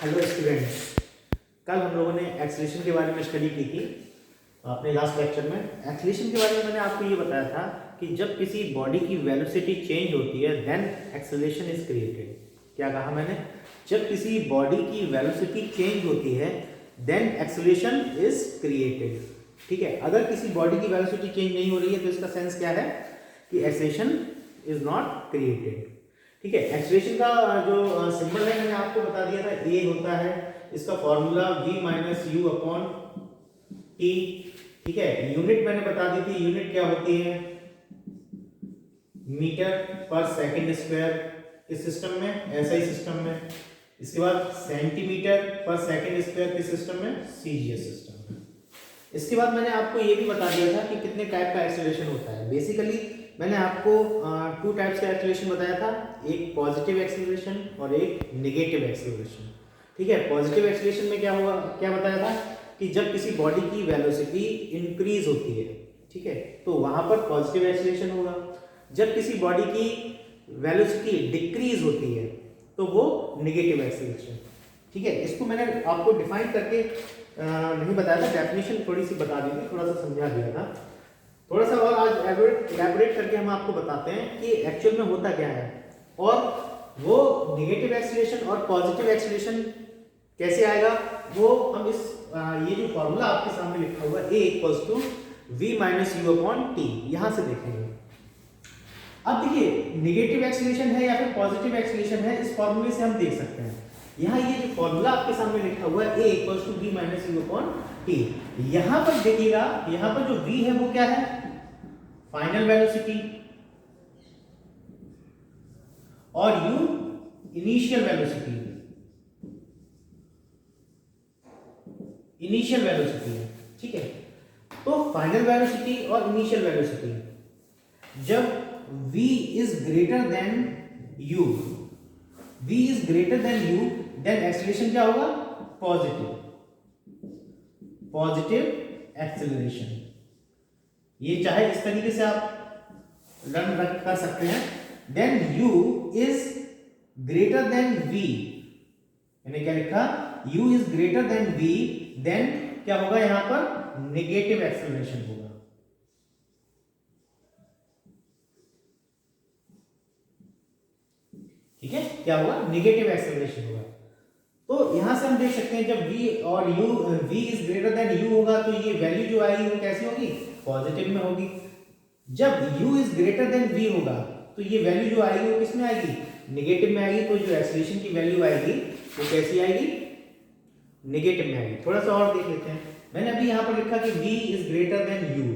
Hello students. कल हम लोगों ने एक्सेलरेशन के बारे में स्टडी की थी अपने लास्ट लेक्चर में। एक्सेलरेशन के बारे में मैंने आपको ये बताया था कि जब किसी बॉडी की वेलोसिटी चेंज होती है देन एक्सेलरेशन इज क्रिएटेड। क्या कहा मैंने? जब किसी बॉडी की वेलोसिटी चेंज होती है देन एक्सेलरेशन इज क्रिएटेड। ठीक है, अगर किसी बॉडी की वेलोसिटी चेंज नहीं हो रही है तो इसका सेंस क्या है कि एक्सेलरेशन इज नॉट क्रिएटेड। ठीक है, एक्सेलरेशन का जो सिंबल है मैंने आपको बता दिया था, ए होता है, इसका formula v minus you upon T. ठीक है, यूनिट मैंने बता दी थी, यूनिट क्या होती है मीटर पर सेकंड स्क्वायर के सिस्टम में, ऐसा ही सिस्टम में। इसके बाद सेंटीमीटर पर सेकंड स्क्वायर के सिस्टम में, सीजीएस सिस्टम में। इसके बाद मैंने आपको ये भी बता दिया था कि कितने टाइप का एक्सेलरेशन होता है। बेसिकली मैंने आपको टू टाइप्स का एक्सेलरेशन बताया था, एक पॉजिटिव एक्सेलरेशन और एक नेगेटिव एक्सेलरेशन। ठीक है, पॉजिटिव एक्सेलरेशन में क्या हुआ, क्या बताया था कि जब किसी बॉडी की वेलोसिटी इंक्रीज होती है, ठीक है, तो वहां पर पॉजिटिव एक्सेलरेशन होगा। जब किसी बॉडी की वेलोसिटी डिक्रीज होती है तो वो नेगेटिव एक्सेलरेशन। ठीक है, इसको मैंने आपको डिफाइन करके नहीं बताया था, डेफिनेशन थोड़ी सी बता दी थी, थोड़ा सा समझा दिया था। थोड़ा सा और आज एलैबोरेट करके हम आपको बताते हैं कि एक्चुअल में होता क्या है और वो नेगेटिव एक्सेलरेशन और पॉजिटिव एक्सेलरेशन कैसे आएगा, वो हम इस ये जो फॉर्मूला आपके सामने लिखा हुआ है A = v minus you upon T, यहां से देखेंगे। अब देखिए, नेगेटिव एक्सेलरेशन है या फिर पॉजिटिव एक्सेलरेशन है, इस फॉर्मूले से हम देख सकते हैं। यहाँ ये जो फॉर्मूला आपके सामने लिखा हुआ है A = v minus you upon T, यहां पर देखिएगा, यहां पर जो v है वो क्या है, फाइनल वेलोसिटी, और u initial velocity, initial velocity है। ठीक है, तो फाइनल वेलोसिटी और इनिशियल वेलोसिटी, जब v is greater than u, v is greater than u, then acceleration क्या होगा, पॉजिटिव, पॉजिटिव एक्सेलरेशन। ये चाहे इस तरीके से आप लर्न कर सकते हैं। Then u is greater than v, मैंने क्या लिखा, u is greater than v, then क्या होगा, यहां पर नेगेटिव एक्सेलरेशन होगा। ठीक है, क्या होगा, नेगेटिव एक्सेलरेशन होगा। तो यहां से हम देख सकते हैं जब v और u, v is greater than u होगा तो ये वैल्यू जो आएगी वो कैसी होगी, पॉजिटिव में होगी। जब u is greater than v होगा तो ये वैल्यू जो आएगी वो किस में आएगी, नेगेटिव में आएगी। तो जो एक्सेलरेशन की वैल्यू आएगी वो कैसी आएगी, नेगेटिव में आएगी। थोड़ा सा और देख लेते हैं। मैंने अभी यहाँ पर लिखा कि v is greater than u,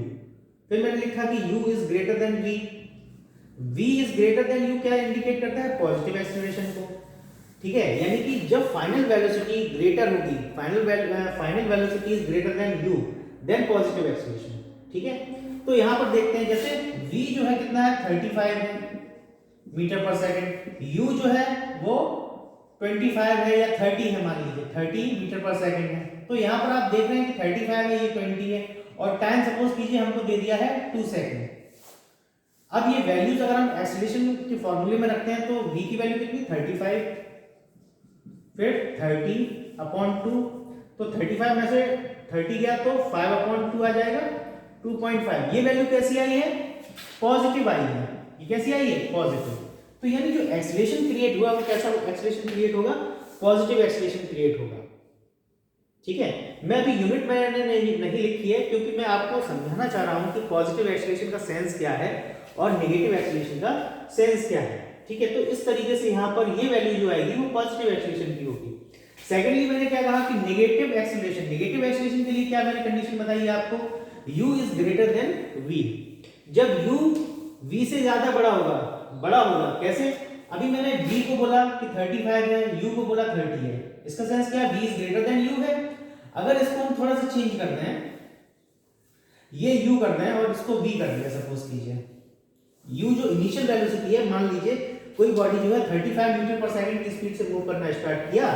फिर मैंने लिखा कि u is greater than v। v is greater than u क्या इंडिकेट करता है, पॉजिटिव एक्सेलरेशन को। ठीक है, यानी कि जब फाइनल वेलोसिटी ग्रेटर होगी, final velocity is greater than u, then positive acceleration. ठीक है, तो यहां पर देखते हैं, जैसे v जो है कितना है, 35 है मीटर पर सेकंड, u जो है वो 25 है या 30 है, मान लीजिए 30 मीटर पर सेकंड है। तो यहां पर आप देख रहे हैं कि 35 है, ये 20 है, और टाइम सपोज कीजिए हमको दे दिया है 2 सेकंड। अब ये वैल्यूज अगर हम एक्सेलरेशन के फॉर्मूले में रखते हैं तो v की वैल्यू कितनी, 35, फिर 30/2, तो 35 में से 30 गया तो 5/2 आ जाएगा, 2.5। ये वैल्यू कैसी आई है, पॉजिटिव आई है। ये कैसी आई है, पॉजिटिव। तो यानी जो एक्सेलरेशन क्रिएट हुआ वो कैसा एक्सेलरेशन क्रिएट होगा, पॉजिटिव एक्सेलरेशन क्रिएट होगा। ठीक है, मैं अभी यूनिट मैंने नहीं लिखी है क्योंकि मैं आपको समझाना चाह रहा हूं कि पॉजिटिव एक्सेलरेशन का सेंस क्या है और नेगेटिव एक्सेलरेशन का सेंस क्या है। ठीक है, तो इस तरीके से यहाँ पर ये वैल्यू जो आएगी वो पॉजिटिव एक्सेलरेशन की होगी। सेकेंडली मैंने क्या कहा कि नेगेटिव एक्सेलरेशन, नेगेटिव एक्सेलरेशन के लिए क्या मैंने कंडीशन बताई है आपको, u is greater than v। जब u v से ज्यादा बड़ा होगा, कैसे, अभी मैंने v को बोला कि 35 है, u को बोला 30 है, इसका सेंस क्या है, v is greater than u है। अगर इसको हम थोड़ा सा चेंज कर दें, ये u कर दें और इसको v कर दिया सपोज कीजिए, u जो इनिशियल वेलोसिटी है, मान लीजिए कोई बॉडी जो है 35 मीटर पर सेकंड की स्पीड से मूव करना स्टार्ट किया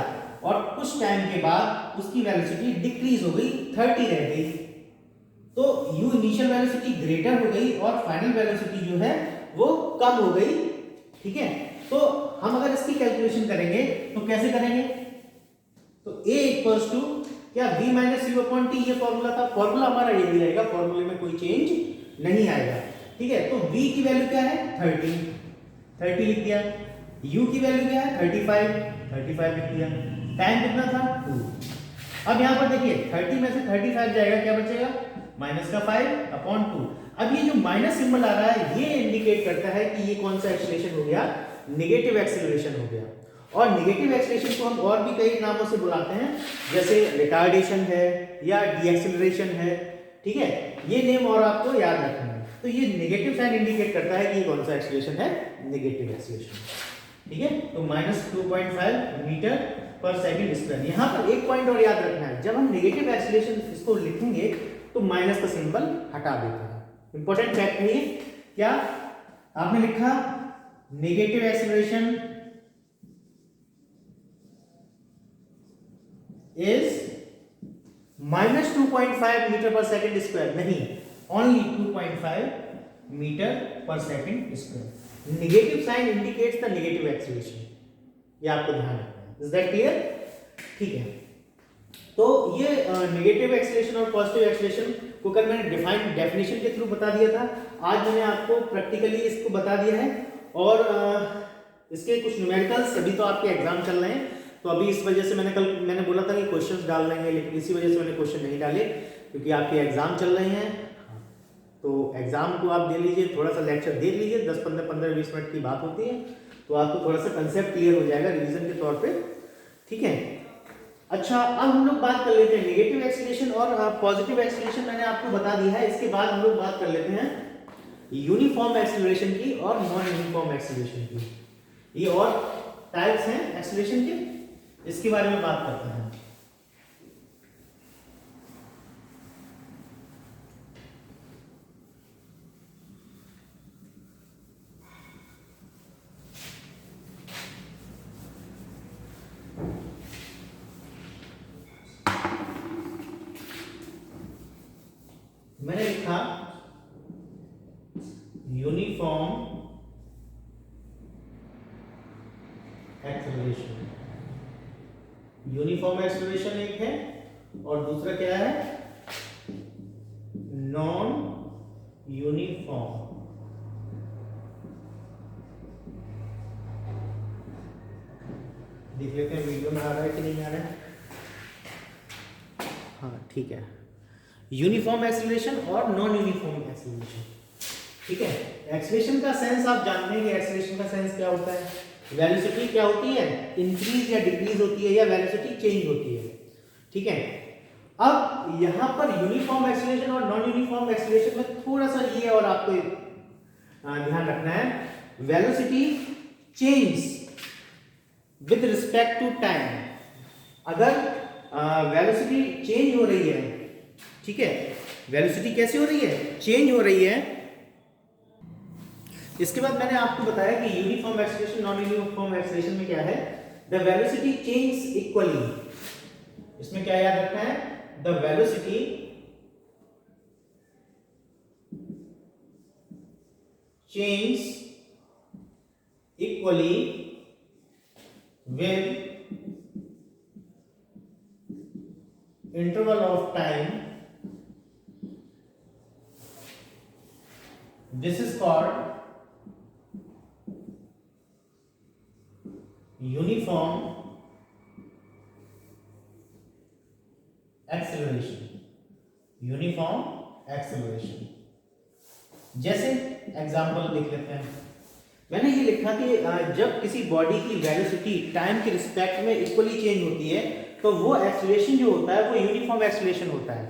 और कुछ टाइम के बाद उसकी वेलोसिटी डिक्रीज हो गई, 30 रह गई, तो u इनिशियल वेलोसिटी ग्रेटर हो गई और फाइनल वेलोसिटी जो है वो कम हो गई। ठीक है, तो हम अगर इसकी कैलकुलेशन करेंगे तो कैसे करेंगे, इक्वल्स टू क्या v minus you upon T, ये फॉर्मूला था, फॉर्मूला हमारा यही रहेगा, फॉर्मूले में कोई चेंज नहीं आएगा। ठीक है, तो v की वैल्यू क्या है 30 लिख दिया, u की वैल्यू क्या है 35 लिख दिया, टाइम कितना था 2। अब यहाँ पर देखिए 30 में से 35 जाएगा, क्या बचेगा माइनस का 5 अपॉन 2। अब ये जो माइनस सिंबल आ रहा है ये इंडिकेट करता है कि ये कौन सा एक्सीलरेशन हो गया, नेगेटिव एक्सीलरेशन हो गया। और नेगेटिव एक्सीलरेशन को हम और भी कई नामों से बुलाते हैं, जैसे रिटार्डेशन है या डीएक्सीलरेशन है। ठीक है, ये नेम और आपको याद रखना है। तो ये नेगेटिव साइन इंडिकेट करता है कि ये कौन सा एक्सीलरेशन है, नेगेटिव एक्सीलरेशन। ठीक है, तो -2.5 मीटर पर सेकंड स्क्वायर। यहाँ पर एक पॉइंट और याद रखना है, जब हम नेगेटिव एक्सीलरेशन इसको लिखेंगे तो माइनस का सिंबल हटा देते हैं। इंपॉर्टेंट फैक्ट है ये। क्या आपने लिखा negative acceleration is -2.5 metre per second square, नहीं, only 2.5 metre per second square. Negative sign indicates the negative acceleration, ये आपको ध्यान रखना है। Is that clear? ठीक है, तो ये नेगेटिव एक्सीलरेशन और पॉजिटिव एक्सीलरेशन को कल मैंने डिफाइन डेफिनेशन के थ्रू बता दिया था, आज मैंने आपको प्रैक्टिकली इसको बता दिया है। और इसके कुछ न्यूमेरिकल्स, अभी तो आपके एग्जाम चल रहे हैं, तो अभी इस वजह से मैंने बोला था कि क्वेश्चंस डाल देंगे, लेकिन इसी वजह से मैंने क्वेश्चन नहीं डाले, क्योंकि आपके एग्जाम चल रहे हैं। तो एग्जाम को आप दे लीजिए, थोड़ा सा लेक्चर देख लीजिए, 10-15-20 मिनट की बात होती है, तो आपको थोड़ा सा कंसेप्ट क्लियर हो जाएगा रिवीजन के तौर पे। ठीक है, अच्छा, अब हम लोग बात कर लेते हैं नेगेटिव एक्सीलरेशन और पॉजिटिव एक्सीलरेशन मैंने आपको बता दिया है। इसके बाद हम लोग बात कर लेते हैं यूनिफॉर्म एक्सीलरेशन की और नॉन यूनिफॉर्म एक्सीलरेशन की। ये और टाइप्स हैं एक्सीलरेशन के, इसके बारे में बात करते हैं। मैंने लिखा यूनिफॉर्म एक्सीलरेशन। यूनिफॉर्म एक्सीलरेशन एक है और दूसरा क्या है, नॉन यूनिफॉर्म। देख लेते हैं वीडियो में आ रहा है कि नहीं आ रहा है। हाँ ठीक है, यूनिफॉर्म एक्सीलरेशन और नॉन यूनिफॉर्म एक्सीलरेशन। ठीक है, एक्सीलरेशन का सेंस आप जानते हैं कि एक्सीलरेशन का सेंस क्या होता है, वेलोसिटी क्या होती है, इंक्रीज या डिक्रीज होती है, या वेलोसिटी चेंज होती है। ठीक है, अब यहां पर यूनिफॉर्म एक्सीलरेशन और नॉन यूनिफॉर्म एक्सीलरेशन में थोड़ा सा ये और आपको ध्यान रखना है, velocity change with respect to time. अगर वेलोसिटी चेंज हो रही है, ठीक है, वेलोसिटी कैसे हो रही है, चेंज हो रही है। इसके बाद मैंने आपको बताया कि uniform acceleration non uniform acceleration में क्या है, द वेलोसिटी चेंज इक्वली। इसमें क्या याद रखना है, the velocity change equally with interval of time, this is called uniform acceleration। Uniform acceleration, जैसे एग्जांपल देख लेते हैं। मैंने ये लिखा कि जब किसी बॉडी की वेलोसिटी टाइम के रिस्पेक्ट में इक्वली चेंज होती है तो वो एक्सीलरेशन जो होता है वो यूनिफॉर्म एक्सीलरेशन होता है।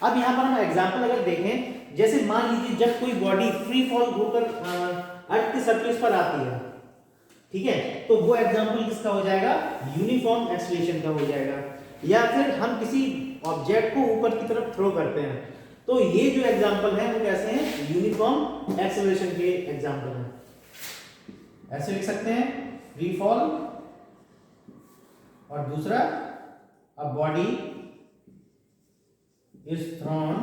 अब यहाँ पर हम एग्जांपल अगर देखें, जैसे मान लीजिए जब कोई बॉडी फ्री फॉल होकर अर्थ की सरफेस पर आती है, ठीक है, तो वो एग्जांपल किसका हो जाएगा, यूनिफॉर्म एक्सीलरेशन का हो जाएगा। या फिर हम किसी ऑब्जेक्ट को ऊपर की तरफ थ्रो करते हैं, तो ये जो एग्जांपल है वो कैसे हैं, यूनिफॉर्म एक्सीलरेशन के एग्जांपल हैं। ऐसे लिख सकते हैं, फ्री फॉल, और दूसरा a body is throne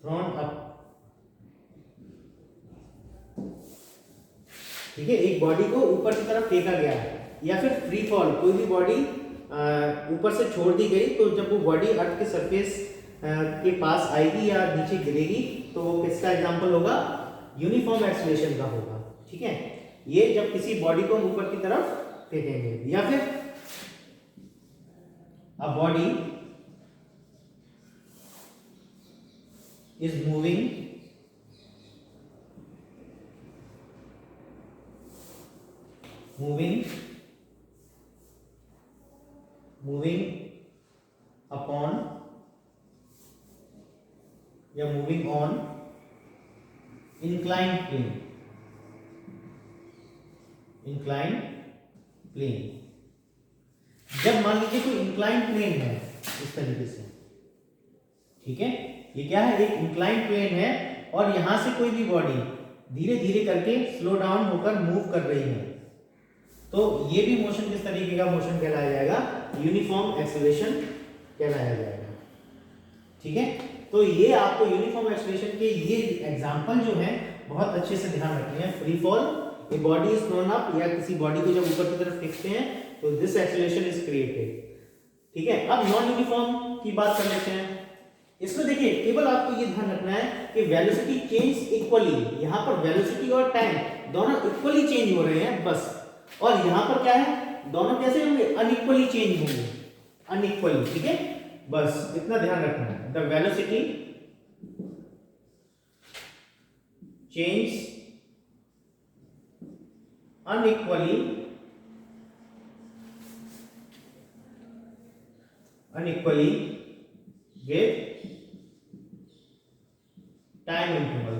up ठीक है, एक बॉडी को ऊपर की तरफ फेंका गया है, या फिर फ्री फॉल, कोई भी बॉडी ऊपर से छोड़ दी गई, तो जब वो बॉडी अर्थ के सरफेस के पास आएगी या नीचे गिरेगी तो वो किसका एग्जांपल होगा, यूनिफॉर्म एक्सेलरेशन का होगा। ठीक है, ये जब किसी बॉडी को ऊपर की तरफ फेंकेंगे, या फिर a body is moving upon या moving on inclined plane। जब मान लीजिए कोई इंक्लाइंड प्लेन है इस तरीके से, ठीक है, ये क्या है, एक इंक्लाइंड प्लेन है और यहां से कोई भी बॉडी धीरे धीरे करके स्लो डाउन होकर मूव कर रही है, तो ये भी मोशन किस तरीके का मोशन कहलाया जाएगा, यूनिफॉर्म एक्सेलरेशन कहलाया जाएगा। ठीक है, तो ये आपको यूनिफॉर्म एक्सेलरेशन के ये एग्जांपल जो हैं बहुत अच्छे से ध्यान रखने हैं। Free fall, a body is throne up, या किसी बॉडी को जब ऊपर की तरफ फेंकते हैं तो दिस एक्सेलरेशन इज क्रिएटेड। ठीक है, अब नॉन यूनिफॉर्म की बात कर लेते हैं। इसमें देखिए केवल आपको ये ध्यान रखना है कि वेलोसिटी चेंज इक्वली, यहां पर वेलोसिटी और टाइम दोनों इक्वली चेंज हो रहे हैं बस, और यहां पर क्या है, दोनों कैसे होंगे, अनइक्वली चेंज होंगे, अनइक्वली। ठीक है, बस इतना ध्यान रखना है, the velocity change unequally with time interval।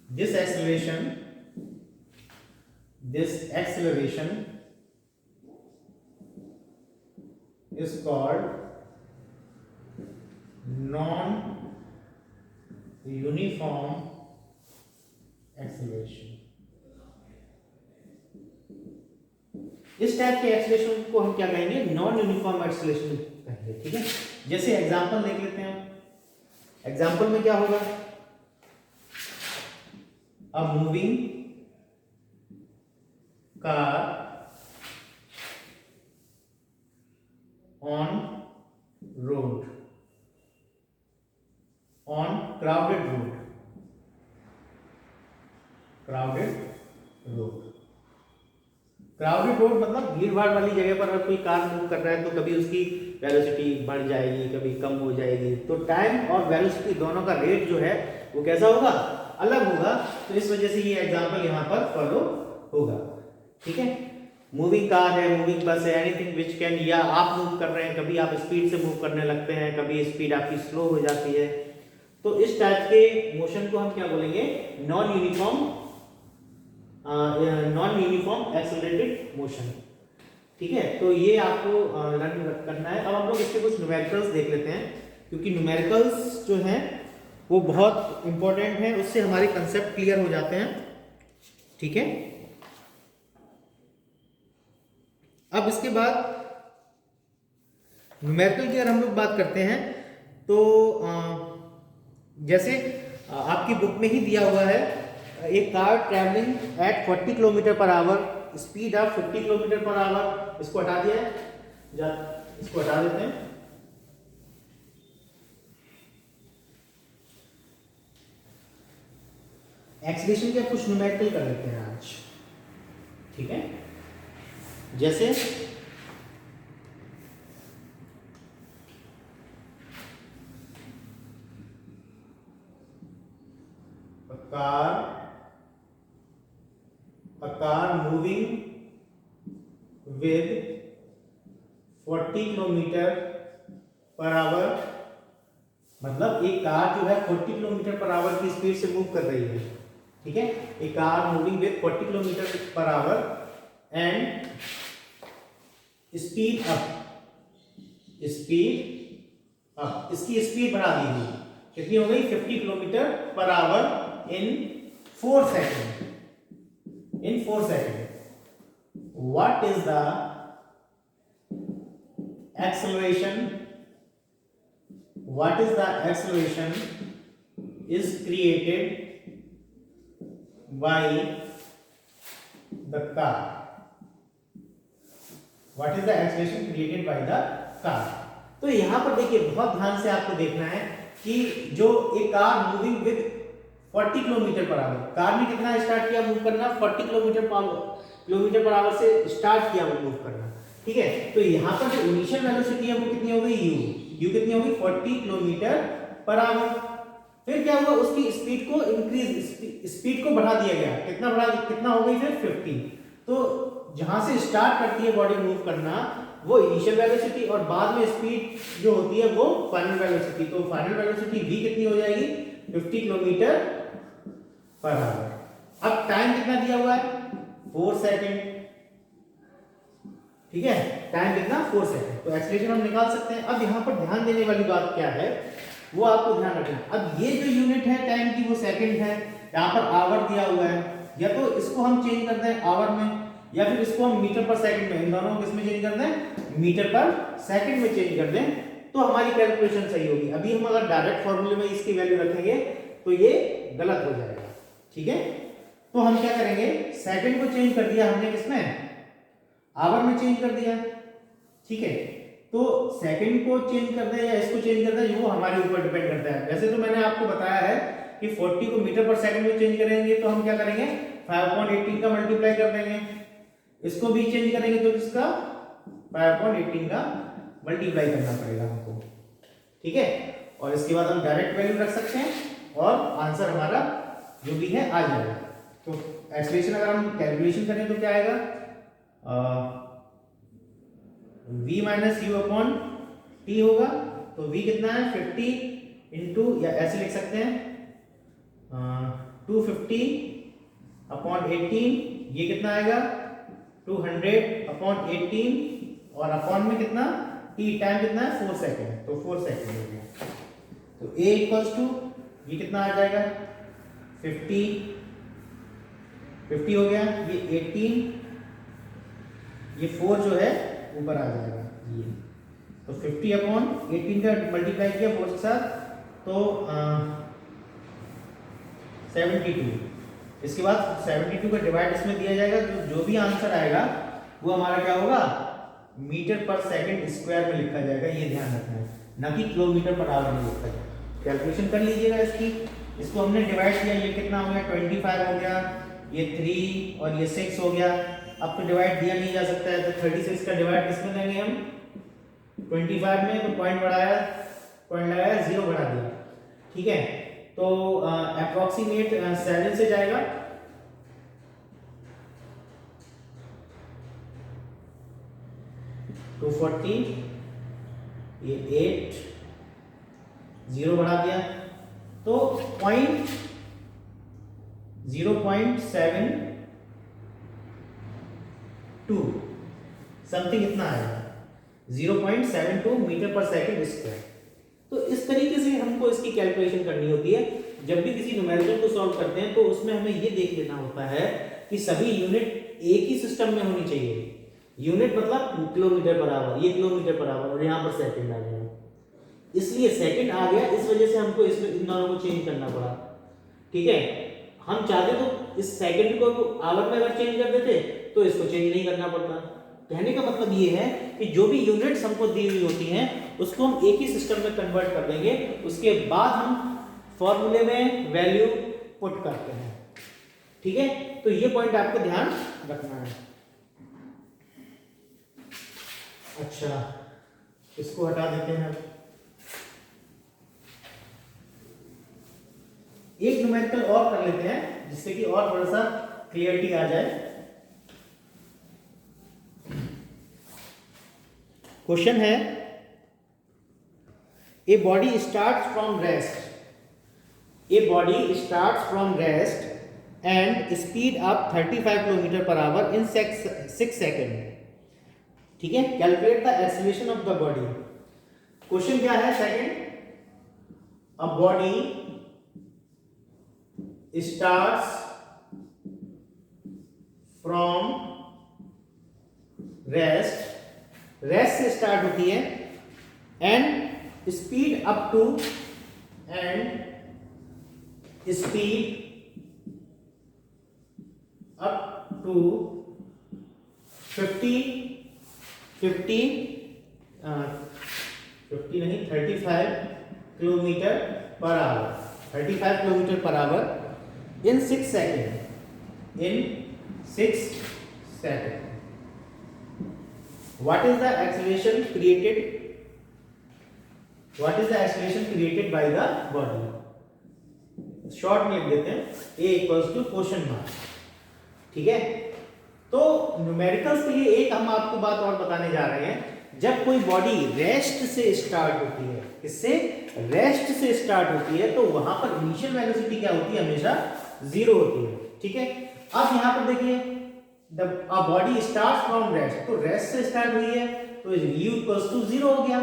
This acceleration is called non-uniform acceleration. इस टाइप के एक्सेलरेशन को हम क्या कहेंगे, नॉन यूनिफॉर्म एक्सेलरेशन कहेंगे। ठीक है, जैसे एग्जांपल देख लेते हैं। एग्जांपल में क्या होगा, a moving car on road, on crowded road, crowded road मतलब भीड़ भाड़ वाली जगह पर अगर कोई कार मूव कर रहा है तो कभी उसकी वेलोसिटी बढ़ जाएगी, कभी कम हो जाएगी, तो टाइम और वेलोसिटी दोनों का रेट जो है वो कैसा होगा, अलग होगा। तो इस वजह से ये एग्जांपल यहाँ पर फॉलो होगा। ठीक है, मूविंग कार है, मूविंग बस है, एनीथिंग विच कैन, या आप मूव कर रहे हैं, कभी आप स्पीड से मूव करने लगते हैं, कभी स्पीड आपकी स्लो हो जाती है, तो इस टाइप के मोशन को हम क्या बोलेंगे, नॉन यूनिफॉर्म एक्सेलरेटेड मोशन। ठीक है, तो ये आपको लर्न करना है। अब हम लोग इसके कुछ न्यूमेरिकल्स देख लेते हैं, क्योंकि न्यूमेरिकल्स जो हैं वो बहुत इंपॉर्टेंट है, उससे हमारे कंसेप्ट क्लियर हो जाते हैं। ठीक है, अब इसके बाद न्यूमेरिकल की अगर हम लोग बात करते हैं तो जैसे आपकी बुक में ही दिया हुआ है, एक car travelling eight 40 kilometre per our, speed of 50 kilometre per our, इसको हटा दिया है, इसको हटा देते हैं। एक्सेलरेशन के कुछ न्यूमेरिकल कर लेते हैं आज। ठीक है, जैसे a car moving with 40 kilometre per our, मतलब एक कार जो है 40 किलोमीटर पर आवर की स्पीड से मूव कर रही है। ठीक है, एक car moving with 40 kilometre per our and speed up, इसकी स्पीड बढ़ा दी गई, कितनी हो गई, 50 kilometre per our in 4 seconds. What is the acceleration is created by the car. What is the acceleration created by the car? तो यहाँ पर देखिए बहुत ध्यान से आपको देखना है कि जो एक car moving with 40 kilometre per our, car ने कितना स्टार्ट किया मूव करना, 40 किलोमीटर पर आवर से स्टार्ट किया मूव करना, ठीक है। तो यहाँ पर जो इनिशियल वेलोसिटी है वो कितनी हो गई, u कितनी होगी 40 किलोमीटर पर आवर। फिर क्या हुआ, उसकी स्पीड को इंक्रीज, स्पीड को बढ़ा दिया गया, कितना हो गई फिर 50। तो जहां से स्टार्ट करती है बॉडी मूव करना वो इनिशियल वेलोसिटी और बाद में स्पीड जो होती है वो फाइनल वेलोसिटी। तो फाइनल वेलोसिटी v कितनी हो जाएगी 50 किलोमीटर पर आवर। अब टाइम कितना दिया हुआ है 4 सेकंड, ठीक है, टाइम कितना 4 सेकंड। तो एक्सीलरेशन हम निकाल सकते हैं। अब यहाँ पर ध्यान देने वाली बात क्या है वो आपको ध्यान रखना। अब ये जो यूनिट है टाइम की वो सेकंड है, यहाँ पर आवर दिया हुआ है, या तो इसको हम चेंज करते हैं आवर में या फिर इसको हम मीटर पर सेकंड में, इन दोनों को किसमें चेंज कर दें, मीटर पर सेकंड में चेंज कर दें, तो हमारी कैलकुलेशन सही होगी। अभी हम अगर डायरेक्ट फॉर्मूले में इसकी वैल्यू रखेंगे तो ये गलत हो जाएगा, ठीक है। तो हम क्या करेंगे, सेकंड को चेंज कर दिया हमने किसमें, आवर में चेंज कर दिया, ठीक है। तो सेकंड को चेंज कर दें या इसको चेंज कर दें वो हमारे ऊपर डिपेंड करता है। वैसे तो मैंने आपको बताया है कि 40 को मीटर पर सेकंड में चेंज करेंगे तो हम क्या करेंगे 5/18 का मल्टीप्लाई कर देंगे, इसको भी चेंज करेंगे तो इसका 5/18 का मल्टीप्लाई करना पड़ेगा हमको, ठीक है। और इसके बाद हम डायरेक्ट वैल्यू रख सकते हैं और आंसर हमारा जो भी है आ जाएगा। तो एक्सीलरेशन अगर हम कैलकुलेशन करें तो क्या आएगा, v minus you upon T होगा। तो v कितना है 50 इंटू, या ऐसे लिख सकते हैं 250 अपॉन 18, ये कितना आएगा 200 अपॉन 18 और अपॉन में कितना t, टाइम कितना है 4 सेकेंड, तो 4 सेकेंड हो गया। तो a इक्वल्स टू ये कितना आ जाएगा 50 हो गया, ये 18, ये 4 जो है ऊपर आ जाएगा ये। तो 50 अपॉन 18 का मल्टीप्लाई किया 4 के साथ तो 72। इसके बाद 72 का डिवाइड इसमें दिया जाएगा, तो जो भी आंसर आएगा वो हमारा क्या होगा मीटर पर सेकंड स्क्वायर में लिखा जाएगा, ये ध्यान रखना है, ना कि किलोमीटर पर आवर में लिखा जाएगा। कैलकुलेशन कर लीजिएगा इसकी, इसको हमने डिवाइड किया, ये कितना हो गया 25 हो गया, ये 3 और ये 6 हो गया। अब तो डिवाइड दिया नहीं जा सकता है, तो 36 का डिवाइड किसमें देंगे हम 25 में, तो पॉइंट लगाया 0 बढ़ा दिया, ठीक है। तो अप्रोक्सीमेट 7 से जाएगा, टू 40, ये 8, 0 बढ़ा दिया, तो 0.7 2 समथिंग इतना आएगा 0.72 मीटर पर सेकंड स्क्वायर। तो इस तरीके से हमको इसकी कैलकुलेशन करनी होती है। जब भी किसी न्यूमेरिकल को सॉल्व करते हैं तो उसमें हमें ये देख लेना होता है कि सभी यूनिट एक ही सिस्टम में होनी चाहिए। यूनिट मतलब किलोमीटर पर आवर, ये किलोमीटर पर आवर और यहाँ पर सेकंड आ गया, इसलिए सेकंड आ गया, इस वजह से हमको इसमें इन दोनों को चेंज करना पड़ा, ठीक है। हम चाहते तो इस सेकंड को आवर में अगर चेंज कर देते तो इसको चेंज नहीं करना पड़ता। कहने का मतलब ये है कि जो भी यूनिट्स हमको दी हुई होती हैं उसको हम एक ही सिस्टम में कन्वर्ट कर देंगे, उसके बाद हम फॉर्मूले में वैल्यू पुट करते हैं, ठीक है। तो ये पॉइंट आपको ध्यान रखना है। अच्छा, इसको हटा देते हैं। एक न्यूमेरिकल और कर लेते हैं जिससे कि और थोड़ा सा क्लियरिटी आ जाए। क्वेश्चन है, a body starts from rest and speed up 35 kilometre per hour in 6 second, ठीक है। Calculate the acceleration of the body. Question क्या है, second, a body starts from rest से स्टार्ट होती है and speed up to up to 50 नहीं 35 kilometre per hour, 35 kilometre per hour in 6 second, What is the acceleration created by the body? Short में लिख देते हैं A equals to question mark. ठीक है, तो न्यूमेरिकल्स के लिए एक हम आपको बात और बताने जा रहे हैं। जब कोई बॉडी रेस्ट से स्टार्ट होती है, किससे? रेस्ट से स्टार्ट होती है, तो वहां पर इनिशियल वेलोसिटी क्या होती है? हमेशा 0 होती है। ठीक है, अब यहां पर देखिए a body starts from rest, तो रेस्ट से स्टार्ट हुई है तो u इक्वल्स टू 0 हो गया।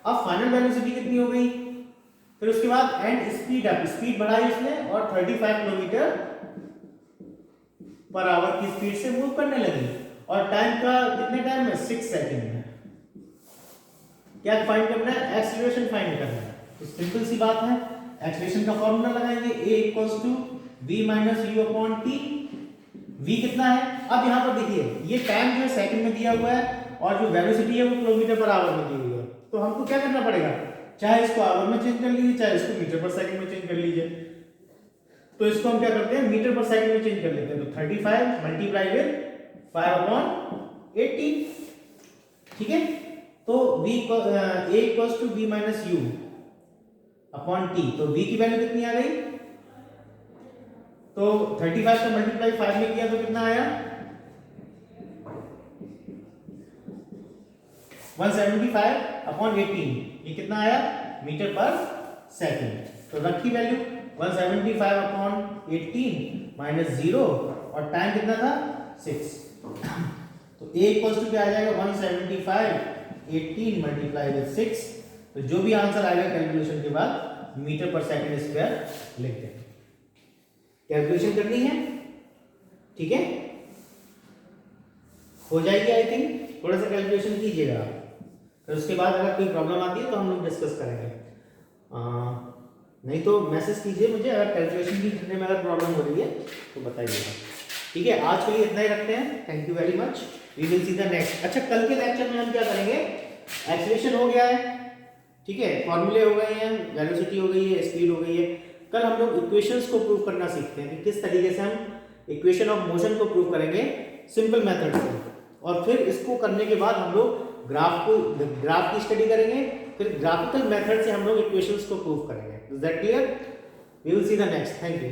अब फाइनल वेलोसिटी कितनी हो गई? फिर उसके बाद एंड स्पीड बढ़ाई उसने और 35 किलोमीटर पर आवर की स्पीड से मूव करने लगी, और टाइम का कितने टाइम में? 6 सेकंड में। क्या फाइंड करना है? एक्सीलरेशन फाइंड करना है। तो सिंपल सी बात है, एक्सीलरेशन का फॉर्मूला लगाएंगे a equals to v minus u upon t। v कितना है? अब यहां पर देखिए ये टाइम जो है सेकंड में दिया हुआ है और जो वेलोसिटी है वो किलोमीटर पर आवर में दी हुई है। तो हमको क्या करना पड़ेगा? चाहे इसको आवर में चेंज कर लीजिए, चाहे इसको मीटर पर सेकंड में चेंज कर लीजिए। तो इसको हम क्या करते हैं? मीटर पर सेकंड में चेंज कर लेते हैं। तो 35 मल्टीप्लाई विद 5 अपॉन 80। ठीक है, तो a equals to v minus u upon t। तो v की वैल्यू कितनी आ गई? तो 35 का मल्टीप्लाई 5 में किया तो कितना आया? 175 अपॉन 18। ये कितना आया? Metre per second. तो रखी वैल्यू 175 अपॉन 18 माइनस 0 और टाइम कितना था? 6। तो a इक्वल्स टू क्या आ जाएगा? 175 18 मल्टीप्लाई विद 6। तो जो भी आंसर आएगा कैलकुलेशन के बाद मीटर पर सेकंड स्क्वायर लिख देंगे। कैलकुलेशन करनी है, ठीक है, हो जाएगी आई थिंक। थोड़ा सा कैलकुलेशन कीजिएगा आप, फिर उसके बाद अगर कोई प्रॉब्लम आती है तो हम लोग डिस्कस करेंगे। नहीं तो मैसेज कीजिए मुझे, अगर कैलकुलेशन की करने में अगर प्रॉब्लम हो रही है तो बताइएगा। ठीक है, आज के लिए इतना ही रखते हैं। Thank you very much, we will see the next. अच्छा, कल के लेक्चर में हम क्या करेंगे? एक्सीलरेशन हो गया है, ठीक है, फॉर्मूले हो गए हैं, वेलोसिटी हो गई है, स्पीड हो गई है। कल हम लोग इक्वेशंस को प्रूव करना सीखते हैं कि किस तरीके से हम इक्वेशन ऑफ मोशन को प्रूव करेंगे सिंपल मेथड से, और फिर इसको करने के बाद हम लोग ग्राफ की स्टडी करेंगे, फिर ग्राफिकल मेथड से हम लोग इक्वेशंस को प्रूव करेंगे। Is that clear? We will see the next. Thank you.